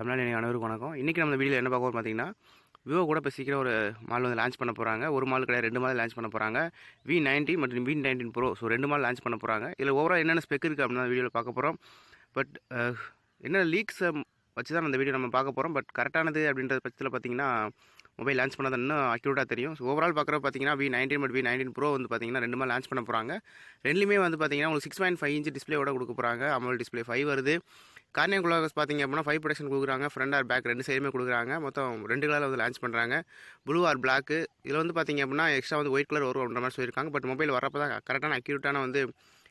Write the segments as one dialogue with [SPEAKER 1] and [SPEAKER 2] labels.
[SPEAKER 1] தமிழ்நாடு அனைவருக்கும் வணக்கம். இன்றைக்கி நம்ம வீடியோவில் என்ன பார்க்க போகிறோம் பார்த்தீங்கன்னா, விவோ கூட இப்போ சீக்கிரம் ஒரு மாடல் வந்து லான்ச் பண்ண போகிறாங்க. ஒரு மாடல் கிடையாது, 2 மாடல் லான்ச் பண்ண போகிறாங்க. v19 மற்றும் v19 bro. So 2 model launch பண்ண போகிறாங்க. இதில் ஓவரால் என்னென்ன ஸ்பெக் இருக்குது அப்படின்னு வீடியோவில் பார்க்க போகிறோம். பட் என்ன லீக்ஸை வச்சு தான் அந்த வீடியோ நம்ம பார்க்க போகிறோம். பட் கரெக்டானது அப்படின்ற பட்சத்தில் பார்த்தீங்கன்னா மொபைல் லான்ச் பண்ணது இன்னும் அக்யூரேட்டாக தெரியும். ஸோ ஓவரால் பார்க்குறப்ப பார்த்தீங்கன்னா v19 மற்றும் v19 ப்ரோ வந்து பார்த்தீங்கன்னா 2 மாதம் லான்ச் பண்ண போகிறாங்க. ரெண்டுலேயுமே வந்து பார்த்தீங்கன்னா உங்களுக்கு 6.5 இன்ச் டிஸ்பிளேயோட கொடுக்க போகிறாங்க. AMOLED டிஸ்பிளே 5 வருது. கார்னிங் குலாகஸ் பார்த்தீங்க அப்படின்னா 5 ப்ரொடக்ஷன் கொடுக்குறாங்க. ஃப்ரண்ட் ஆர் பேக் 2 சைடுமே கொடுக்குறாங்க. மொத்தம் 2 கலரில் வந்து லான்ச் பண்ணுறாங்க, ப்ளூ ஆர் பிளாக். இதில் வந்து பார்த்தீங்க அப்படின்னா எக்ஸ்ட்ரா வந்து ஒயிட் கலர் வரும் அப்படின்ற மாதிரி சொல்லியிருக்காங்க. பட் மொபைல் வரப்போ தான் கரெக்டான அக்யூரேட்டான வந்து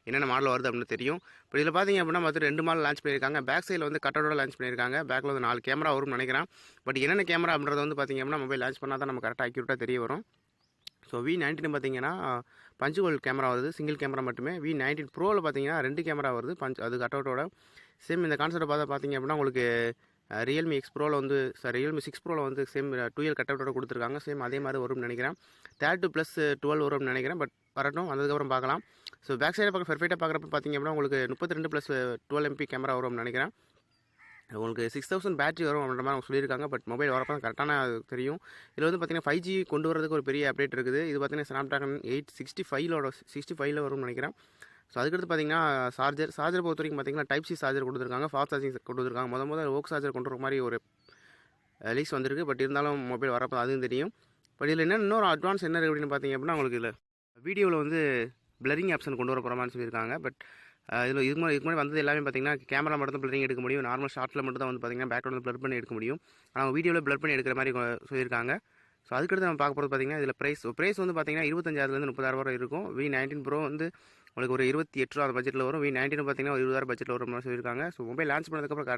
[SPEAKER 1] என்னென்ன மாடல் வருது அப்படின்னு தெரியும். இப்போ இதில் பார்த்தீங்க அப்படின்னா மொத்தம் 2 மாடல் லான்ச் பண்ணியிருக்காங்க. பேக் சைடில் வந்து கட்டோட லான்ச் பண்ணியிருக்காங்க. பேக்கில் வந்து 4 கேமரா வரும்னு நினைக்கிறேன். பட் என்னென்ன கேமரா அப்படின்றது வந்து பார்த்தீங்க அப்படின்னா மொபைல் லான்ச் பண்ணால் தான் நம்ம கரெக்டாக அக்யூரேட்டாக தெரிய வரும். ஸோ v19 பார்த்தீங்கன்னா பஞ்சு ஹோல் கேமரா வருது, சிங்கிள் கேமரா மட்டுமே. v19 ப்ரோவில் பார்த்தீங்கன்னா 2 கேமரா வருது, அது கட்டவுட்டோட. சேம் இந்த கான்செப்ட் பார்த்தீங்க அப்படின்னா உங்களுக்கு ரியல்மி எக்ஸ் ப்ரோவில் வந்து ரியல்மி 6 ப்ரோவில் வந்து சேம் 2L கட்டவுட்டோட கொடுத்துருக்காங்க. சேம் அதே மாதிரி வரும்னு நினைக்கிறேன். 32+12 வரும்னு நினைக்கிறேன். பட் வரட்டும், வந்ததுக்கப்புறம் பார்க்கலாம். ஸோ பேக் சைடை பெர்ஃபெக்டாக பார்க்குறப்ப பார்த்தீங்க அப்படின்னா உங்களுக்கு 32+12 MP கேமரா வரும்னு நினைக்கிறேன். உங்களுக்கு 6000 பேட்டரி வரும் அப்படின்ற மாதிரி அவங்க சொல்லியிருக்காங்க. பட் மொபைல் வரப்போ கரெக்டான தெரியும். இதில் வந்து பார்த்தீங்கன்னா 5G கொண்டு வரதுக்கு ஒரு பெரிய அப்டேட் இருக்குது. இது பார்த்தீங்கன்னா ஸ்னாப்ட்ராகன் 865 வரும்னு நினைக்கிறேன். ஸோ அதுக்கடுத்து பார்த்தீங்கன்னா சார்ஜர் பொறுத்த வரைக்கும் பார்த்தீங்கன்னா டைப் சி சார்ஜர் கொடுத்துருக்காங்க, ஃபாஸ்ட் சார்ஜிங் கொடுத்துருக்காங்க. முதல் ஓக் சார்ஜர் கொண்டு வர மாதிரி ஒரு லீஸ் வந்திருக்கு. பட் இருந்தாலும் மொபைல் வரப்போ அதுவும் தெரியும். பட் இதில் என்ன இன்னொரு அட்வான்ஸ் என்ன இருக்குது அப்படின்னு பார்த்தீங்க அப்படின்னா உங்களுக்கு இதில் வீடியோவில் வந்து பிளரிங் ஆப்ஷன் கொண்டு வர போகிற மாதிரி சொல்லியிருக்காங்க. பட் இதில் இதுக்கு முன்னாடி வந்தது எல்லாமே பார்த்தீங்கன்னா கேமரா மட்டும் தான் பிளரிங் எடுக்க முடியும். நார்மல் ஷார்ட்டில் மட்டும் தான் வந்து பார்த்தீங்கன்னா பேக்ரவுண்ட் பிளர் பண்ணி எடுக்க முடியும். ஆனால் வீடியோவில் பிளர் பண்ணி எடுக்கிற மாதிரி சொல்லியிருக்காங்க. ஸோ அதுக்கடுத்து நம்ம பார்க்க போகிறது பார்த்தீங்கன்னா இதில் ப்ரைஸ் வந்து பார்த்தீங்கன்னா 25,000 30,000 வரை இருக்கும். v19 ப்ரோ வந்து உங்களுக்கு ஒரு 28,000 அந்த பட்ஜெட்டில் வரும். v19 பார்த்தீங்கன்னா ஒரு 20,000 பட்ஜெட்டில் வரும் மாதிரி சொல்லியிருக்காங்க. ஸோ மொபைல் லான்ச் பண்ணதுக்கப்புறம்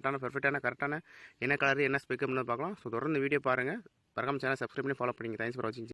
[SPEAKER 1] கரெக்டான என்ன கலர் என்ன ஸ்பெக் அப்படின்னு பார்க்கலாம். ஸோ தொடர்ந்து வீடியோ பாருங்கள். மறக்காம சேனல் சப்ஸ்கிரைப் பண்ணி ஃபாலோ பண்ணிங்க. தேங்க்ஸ் ஃபார் வாட்சிங்.